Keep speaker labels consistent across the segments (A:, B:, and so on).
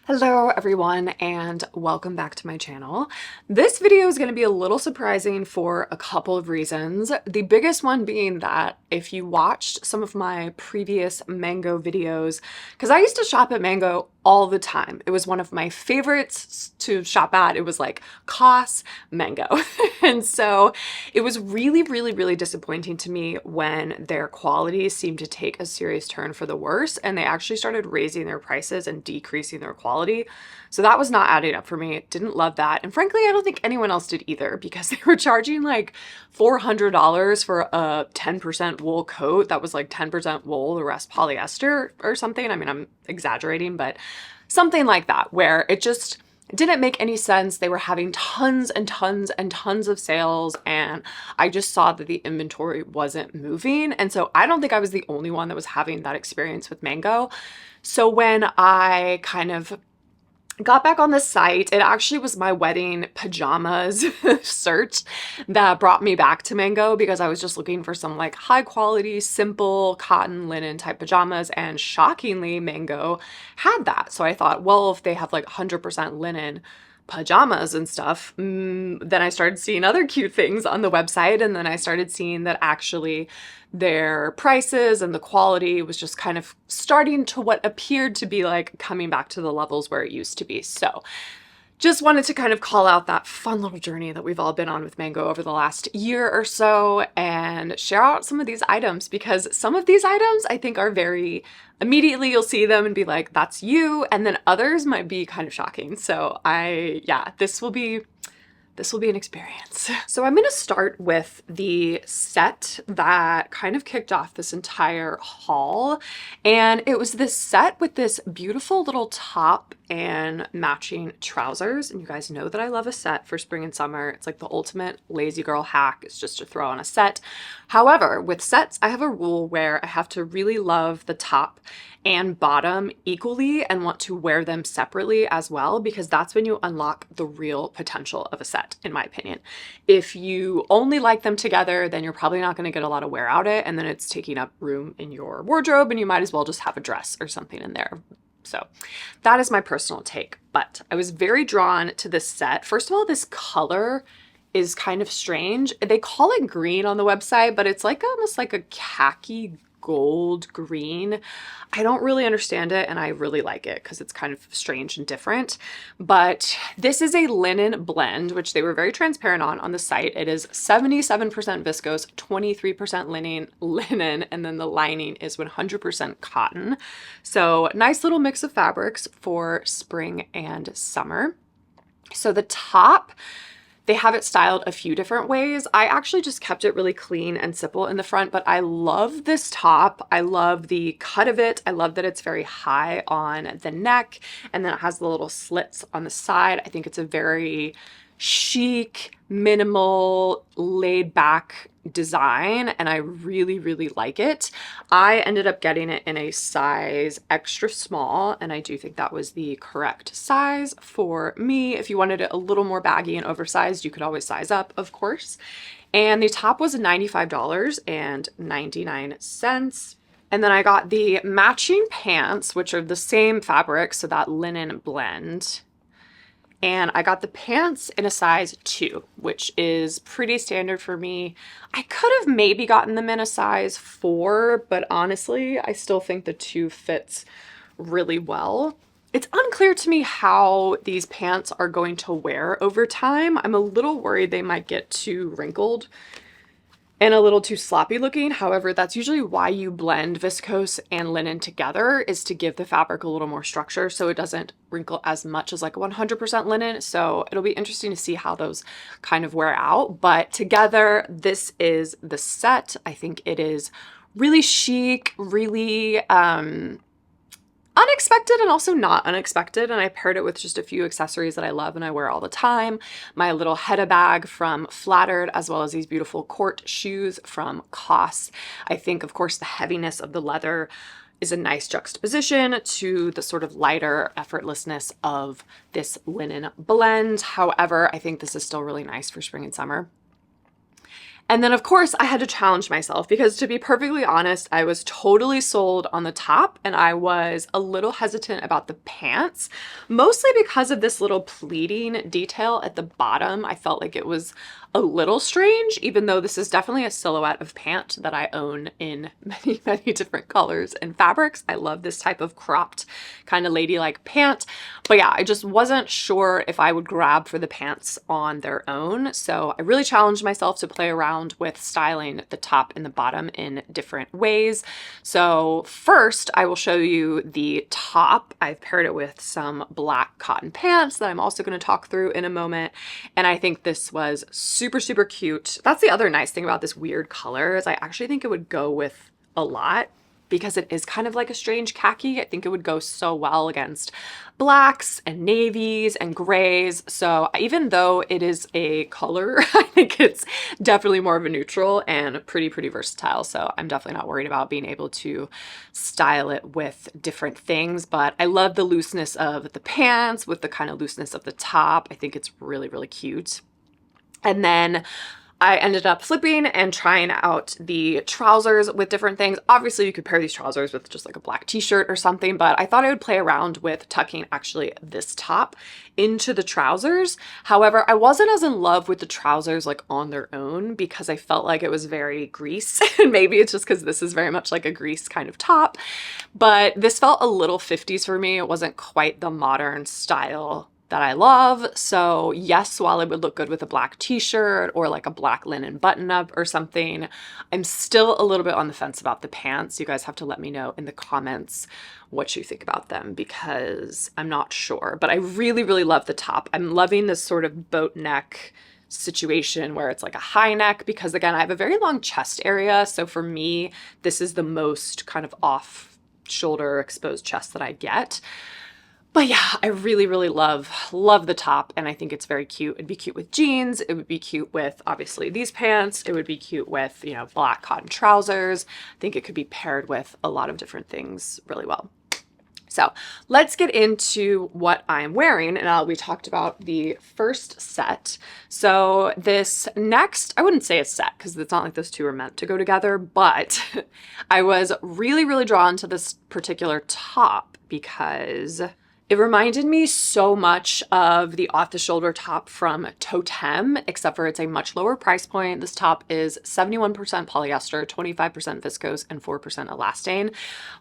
A: Hello everyone and welcome back to my channel. This video is going to be a little surprising for a couple of reasons. The biggest one being that if you watched some of my previous Mango videos, because I used to shop at Mango all the time. It was one of my favorites to shop at. It was like COS, Mango. And so it was really disappointing to me when their quality seemed to take a serious turn for the worse and they actually started raising their prices and decreasing their quality. So that was not adding up for me. Didn't love that. And frankly, I don't think anyone else did either because they were charging like $400 for a 10% wool coat that was like 10% wool, the rest polyester or something. I mean, I'm exaggerating, but something like that, where it just didn't make any sense. They were having tons and tons of sales, and I just saw that the inventory wasn't moving. And so I don't think I was the only one that was having that experience with Mango. So when I kind of got back on the site, it actually was my wedding pajamas search that brought me back to Mango because I was just looking for some like high quality, simple cotton linen type pajamas, and shockingly Mango had that. So I thought, well, if they have like 100% linen pajamas and stuff, then I started seeing other cute things on the website, and then I started seeing that actually their prices and the quality was just kind of starting to what appeared to be like coming back to the levels where it used to be. So just wanted to kind of call out that fun little journey that we've all been on with Mango over the last year or so and share out some of these items, because some of these items I think are very immediately you'll see them and be like, that's you. And then others might be kind of shocking. So this will be an experience. So I'm going to start with the set that kind of kicked off this entire haul. And it was this set with this beautiful little top and matching trousers. And you guys know that I love a set for spring and summer. It's like the ultimate lazy girl hack. It's just to throw on a set. However, with sets, I have a rule where I have to really love the top and bottom equally and want to wear them separately as well, because that's when you unlock the real potential of a set, in my opinion. If you only like them together, then you're probably not going to get a lot of wear out of it, and then it's taking up room in your wardrobe, and you might as well just have a dress or something in there. So that is my personal take, but I was very drawn to this set. First of all, this color is kind of strange. They call it green on the website, but it's like almost like a khaki gold green. I don't really understand it, and I really like it because it's kind of strange and different. But this is a linen blend, which they were very transparent on the site. It is 77% viscose, 23% linen, and then the lining is 100% cotton. So nice little mix of fabrics for spring and summer. So the top, they have it styled a few different ways. I actually just kept it really clean and simple in the front, but I love this top. I love the cut of it. I love that it's very high on the neck, and then it has the little slits on the side. I think it's a very chic, minimal, laid back design, and I really like it. I ended up getting it in a size extra small, and I do think that was the correct size for me. If you wanted it a little more baggy and oversized, you could always size up, of course. And the top was $95.99. And then I got the matching pants, which are the same fabric, so that linen blend. And I got the pants in a size 2, which is pretty standard for me. I could have maybe gotten them in a size 4, but honestly, I still think the 2 fits really well. It's unclear to me how these pants are going to wear over time. I'm a little worried they might get too wrinkled and a little too sloppy looking. However, that's usually why you blend viscose and linen together, is to give the fabric a little more structure so it doesn't wrinkle as much as like 100% linen. So it'll be interesting to see how those kind of wear out. But together, this is the set. I think it is really chic, really unexpected and also not unexpected, and I paired it with just a few accessories that I love and I wear all the time. My little Hedda bag from Flattered, as well as these beautiful court shoes from COS. I think, of course, the heaviness of the leather is a nice juxtaposition to the sort of lighter effortlessness of this linen blend. However, I think this is still really nice for spring and summer. And then of course I had to challenge myself because, to be perfectly honest, I was totally sold on the top and I was a little hesitant about the pants, mostly because of this little pleating detail at the bottom. I felt like it was a little strange, even though this is definitely a silhouette of pant that I own in many, many different colors and fabrics. I love this type of cropped kind of ladylike pant. But yeah, I just wasn't sure if I would grab for the pants on their own. So I really challenged myself to play around with styling the top and the bottom in different ways. So first, I will show you the top. I've paired it with some black cotton pants that I'm also going to talk through in a moment. And I think this was super, super cute. That's the other nice thing about this weird color, is I actually think it would go with a lot because it is kind of like a strange khaki. I think it would go so well against blacks and navies and grays. So even though it is a color, I think it's definitely more of a neutral and pretty versatile. So I'm definitely not worried about being able to style it with different things. But I love the looseness of the pants with the kind of looseness of the top. I think it's really, really cute. And then I ended up flipping and trying out the trousers with different things. Obviously, you could pair these trousers with just like a black t-shirt or something, but I thought I would play around with tucking actually this top into the trousers. However, I wasn't as in love with the trousers like on their own because I felt like it was very grease. And maybe it's just because this is very much like a grease kind of top, but this felt a little 50s for me. It wasn't quite the modern style that I love. So yes, while it would look good with a black t-shirt or like a black linen button-up or something, I'm still a little bit on the fence about the pants. You guys have to let me know in the comments what you think about them because I'm not sure. But I really, really love the top. I'm loving this sort of boat neck situation where it's like a high neck because, again, I have a very long chest area. So for me, this is the most kind of off shoulder exposed chest that I get. But yeah, I really, really love the top, and I think it's very cute. It'd be cute with jeans. It would be cute with, obviously, these pants. It would be cute with, you know, black cotton trousers. I think it could be paired with a lot of different things really well. So let's get into what I'm wearing. And we talked about the first set. So this next, I wouldn't say a set because it's not like those two are meant to go together, but I was really, really drawn to this particular top because it reminded me so much of the off-the-shoulder top from Totem, except for it's a much lower price point. This top is 71% polyester, 25% viscose, and 4% elastane.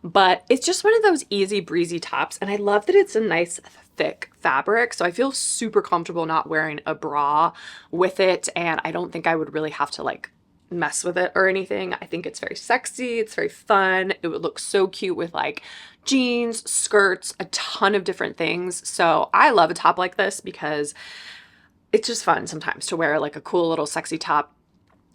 A: But it's just one of those easy breezy tops, and I love that it's a nice thick fabric, so I feel super comfortable not wearing a bra with it, and I don't think I would really have to like mess with it or anything. I think it's very sexy, it's very fun. It would look so cute with like jeans, skirts, a ton of different things. So I love a top like this because it's just fun sometimes to wear like a cool little sexy top.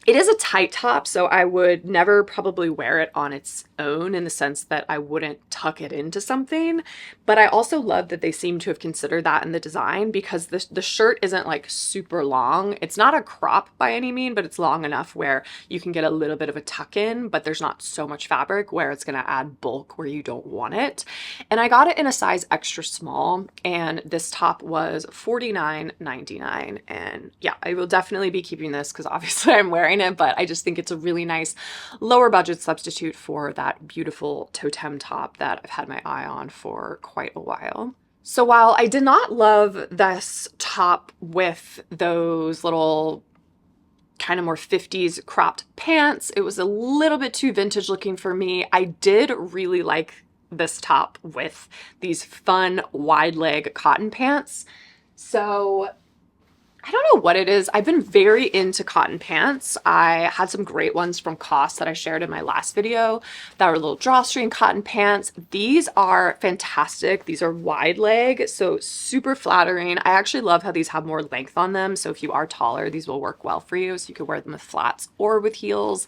A: It is a tight top, so I would never probably wear it on its own in the sense that I wouldn't tuck it into something. But I also love that they seem to have considered that in the design because the shirt isn't like super long. It's not a crop by any mean, but it's long enough where you can get a little bit of a tuck in, but there's not so much fabric where it's going to add bulk where you don't want it. And I got it in a size extra small, and this top was $49.99. And yeah, I will definitely be keeping this because obviously I'm wearing it, but I just think it's a really nice lower budget substitute for that beautiful Totem top that I've had my eye on for quite a while. So while I did not love this top with those little kind of more 50s cropped pants, it was a little bit too vintage looking for me. I did really like this top with these fun wide leg cotton pants. So I don't know what it is. I've been very into cotton pants. I had some great ones from COS that I shared in my last video that were little drawstring cotton pants. These are fantastic. These are wide leg, so super flattering. I actually love how these have more length on them. So if you are taller, these will work well for you. So you could wear them with flats or with heels.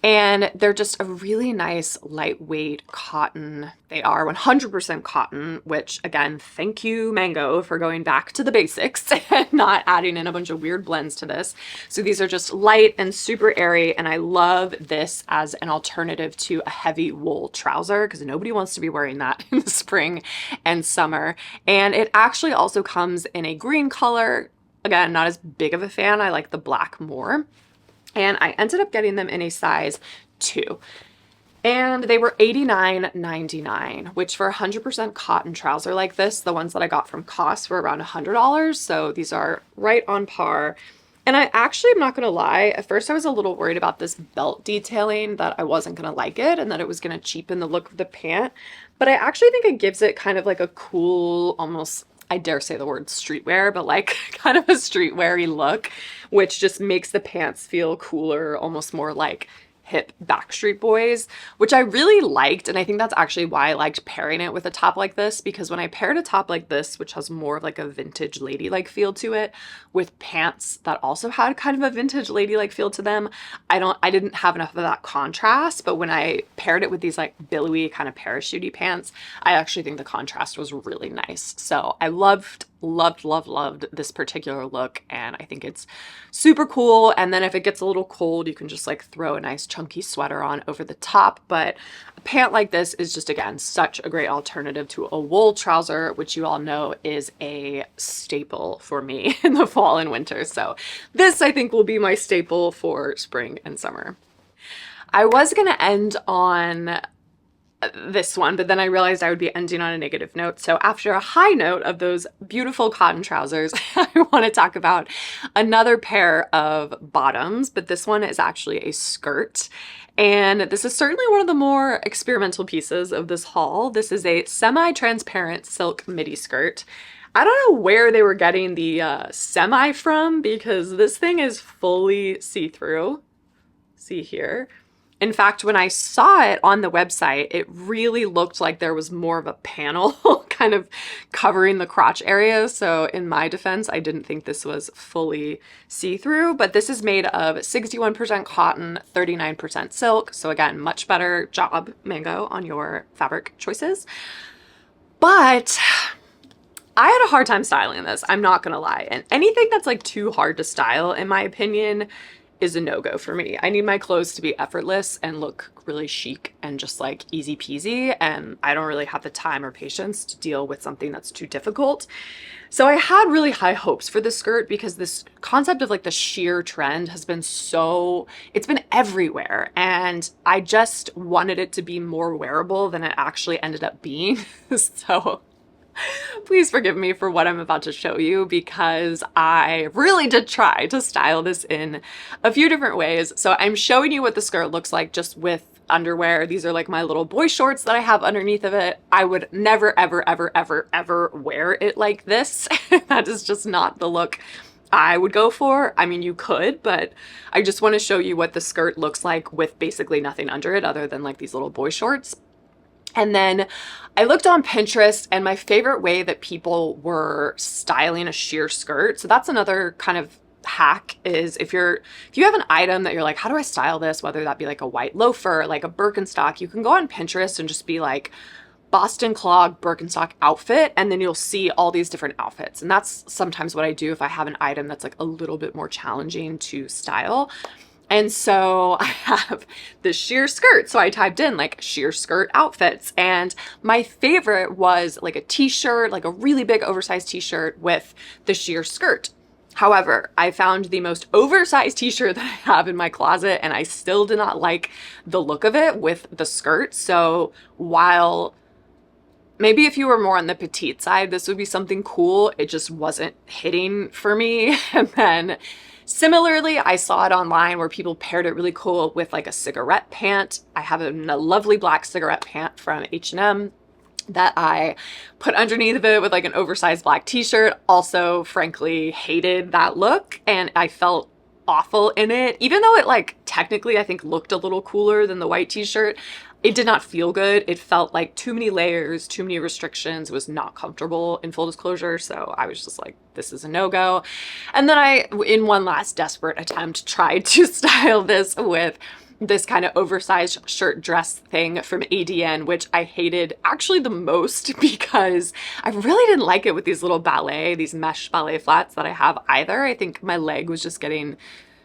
A: And they're just a really nice lightweight cotton. They are 100% cotton, which again, thank you Mango for going back to the basics and not adding in a bunch of weird blends to this. So these are just light and super airy, and I love this as an alternative to a heavy wool trouser because nobody wants to be wearing that in the spring and summer. And it actually also comes in a green color. Again, not as big of a fan. I like the black more. and I ended up getting them in a size 2. And they were $89.99, which for 100% cotton trouser like this, the ones that I got from Cost were around $100. So these are right on par. And I actually am not going to lie, at first I was a little worried about this belt detailing, that I wasn't going to like it and that it was going to cheapen the look of the pant. But I actually think it gives it kind of like a cool, almost, I dare say the word streetwear, but like kind of a streetwear-y look, which just makes the pants feel cooler, almost more like hip Backstreet Boys, which I really liked. And I think that's actually why I liked pairing it with a top like this, because when I paired a top like this, which has more of like a vintage ladylike feel to it, with pants that also had kind of a vintage ladylike feel to them, I didn't have enough of that contrast. But when I paired it with these like billowy kind of parachutey pants, I actually think the contrast was really nice. So I loved this particular look, and I think it's super cool. And then if it gets a little cold, you can just like throw a nice chunky sweater on over the top. But a pant like this is just, again, such a great alternative to a wool trouser, which you all know is a staple for me in the fall and winter. So this, I think, will be my staple for spring and summer. I was gonna end on this one, but then I realized I would be ending on a negative note. So after a high note of those beautiful cotton trousers, I want to talk about another pair of bottoms, but this one is actually a skirt. And this is certainly one of the more experimental pieces of this haul. This is a semi-transparent silk midi skirt. I don't know where they were getting the semi from, because this thing is fully see-through. See here. In fact, when I saw it on the website, it really looked like there was more of a panel kind of covering the crotch area. So in my defense, I didn't think this was fully see-through, but this is made of 61% cotton, 39% silk. So again, much better job, Mango, on your fabric choices. But I had a hard time styling this, I'm not gonna lie. And anything that's like too hard to style, in my opinion, is a no-go for me. I need my clothes to be effortless and look really chic and just like easy peasy, and I don't really have the time or patience to deal with something that's too difficult. So I had really high hopes for this skirt, because this concept of like the sheer trend has been it's been everywhere, and I just wanted it to be more wearable than it actually ended up being. So please forgive me for what I'm about to show you, because I really did try to style this in a few different ways. So I'm showing you what the skirt looks like just with underwear. These are like my little boy shorts that I have underneath of it. I would never, ever, ever, ever, ever wear it like this. That is just not the look I would go for. I mean, you could, but I just want to show you what the skirt looks like with basically nothing under it other than like these little boy shorts. And then I looked on Pinterest, and my favorite way that people were styling a sheer skirt, so that's another kind of hack, is if you have an item that you're like, how do I style this? Whether that be like a white loafer, like a Birkenstock, you can go on Pinterest and just be like Boston clog Birkenstock outfit, and then you'll see all these different outfits. And that's sometimes what I do if I have an item that's like a little bit more challenging to style. And so I have this sheer skirt. So I typed in like sheer skirt outfits, and my favorite was like a t-shirt, like a really big oversized t-shirt with the sheer skirt. However, I found the most oversized t-shirt that I have in my closet, and I still did not like the look of it with the skirt. So while maybe if you were more on the petite side, this would be something cool, it just wasn't hitting for me. And then similarly, I saw it online where people paired it really cool with like a cigarette pant. I have a lovely black cigarette pant from H&M that I put underneath of it with like an oversized black t-shirt. Also, frankly, hated that look, and I felt awful in it. Even though it like technically I think looked a little cooler than the white t-shirt, it did not feel good. It felt like too many layers, too many restrictions. It was not comfortable, in full disclosure. So I was just like, this is a no-go. And then I, in one last desperate attempt, tried to style this with this kind of oversized shirt dress thing from ADN, which I hated actually the most, because I really didn't like it with these little these mesh ballet flats that I have either. I think my leg was just getting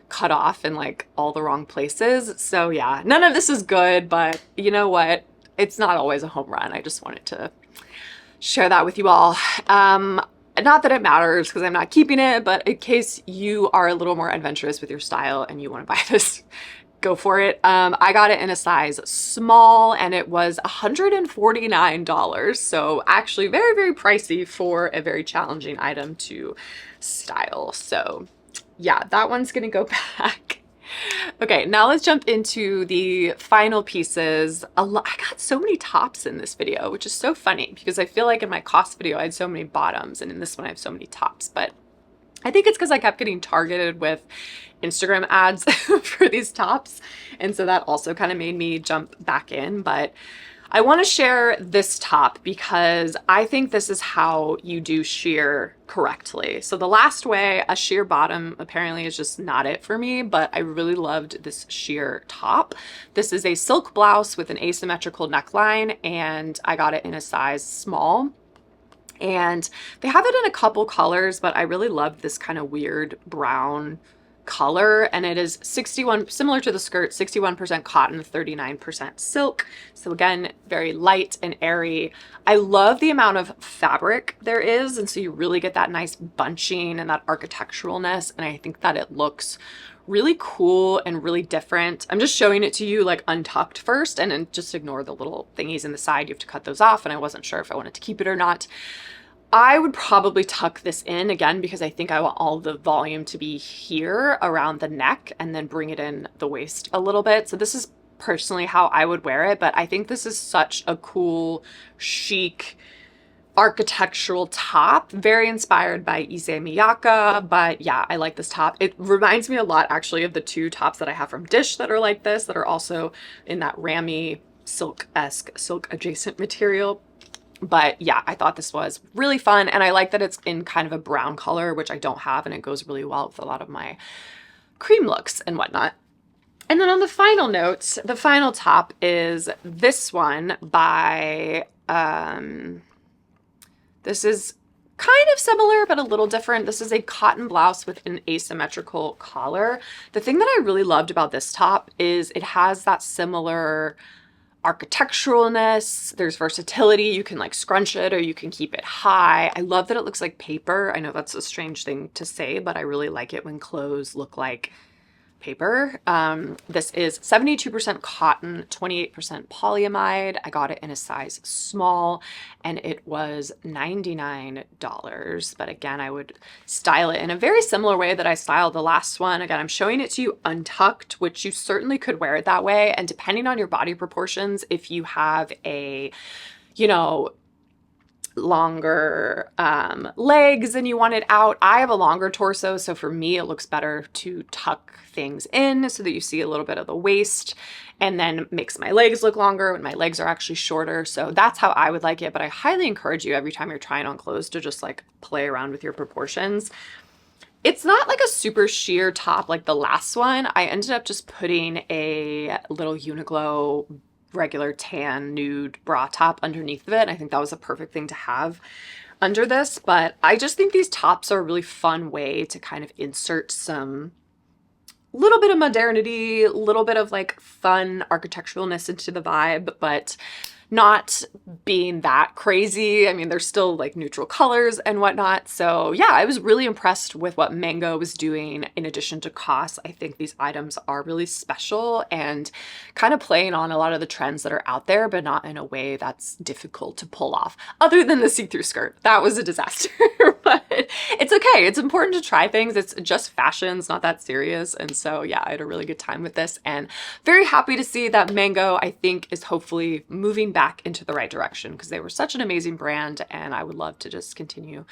A: cut off in like all the wrong places. So yeah, none of this is good, but you know what? It's not always a home run. I just wanted to share that with you all. Not that it matters because I'm not keeping it, but in case you are a little more adventurous with your style and you want to buy this, go for it. I got it in a size small and it was $149. So actually very, very pricey for a very challenging item to style. So yeah, that one's gonna go back. Okay, now let's jump into the final pieces. I got so many tops in this video, which is so funny because I feel like in my cost video I had so many bottoms and in this one I have so many tops, but I think it's because I kept getting targeted with Instagram ads for these tops. And so that also kind of made me jump back in. But I want to share this top because I think this is how you do sheer correctly. So the last way, a sheer bottom apparently is just not it for me, but I really loved this sheer top. This is a silk blouse with an asymmetrical neckline and I got it in a size small. And they have it in a couple colors, but I really loved this kind of weird brown color. And it is 61, similar to the skirt, 61% cotton, 39% silk. So again, very light and airy. I love the amount of fabric there is. And so you really get that nice bunching and that architecturalness. And I think that it looks really cool and really different. I'm just showing it to you like untucked first and then just ignore the little thingies in the side. You have to cut those off and I wasn't sure if I wanted to keep it or not. I would probably tuck this in again because I think I want all the volume to be here around the neck and then bring it in the waist a little bit. So this is personally how I would wear it, but I think this is such a cool, chic, architectural top, very inspired by Issey Miyake, but yeah, I like this top. It reminds me a lot actually of the two tops that I have from Dish that are like this, that are also in that rammy silk-esque, silk adjacent material. But yeah, I thought this was really fun and I like that it's in kind of a brown color, which I don't have, and it goes really well with a lot of my cream looks and whatnot. And then on the final note, the final top is this one by, this is kind of similar, but a little different. This is a cotton blouse with an asymmetrical collar. The thing that I really loved about this top is it has that similar architecturalness. There's versatility. You can like scrunch it or you can keep it high. I love that it looks like paper. I know that's a strange thing to say, but I really like it when clothes look like paper. This is 72% cotton, 28% polyamide. I got it in a size small and it was $99. But again, I would style it in a very similar way that I styled the last one. Again, I'm showing it to you untucked, which you certainly could wear it that way. And depending on your body proportions, if you have a, you know, longer legs and you want it out. I have a longer torso, so for me it looks better to tuck things in so that you see a little bit of the waist, and then makes my legs look longer when my legs are actually shorter. So that's how I would like it, but I highly encourage you every time you're trying on clothes to just like play around with your proportions. It's not like a super sheer top like the last one. I ended up just putting a little Uniqlo regular tan nude bra top underneath of it. I think that was a perfect thing to have under this, but I just think these tops are a really fun way to kind of insert some little bit of modernity, a little bit of like fun architecturalness into the vibe, but not being that crazy. I mean, they're still like neutral colors and whatnot. So yeah, I was really impressed with what Mango was doing in addition to cost. I think these items are really special and kind of playing on a lot of the trends that are out there, but not in a way that's difficult to pull off. Other than the see-through skirt. That was a disaster, but it's okay. It's important to try things. It's just fashion. It's not that serious. And so yeah, I had a really good time with this and very happy to see that Mango, I think, is hopefully moving back into the right direction because they were such an amazing brand and I would love to just continue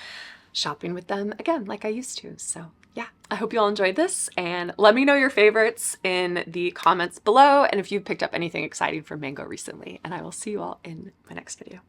A: shopping with them again like I used to. So yeah, I hope you all enjoyed this and let me know your favorites in the comments below and if you've picked up anything exciting from Mango recently, and I will see you all in my next video.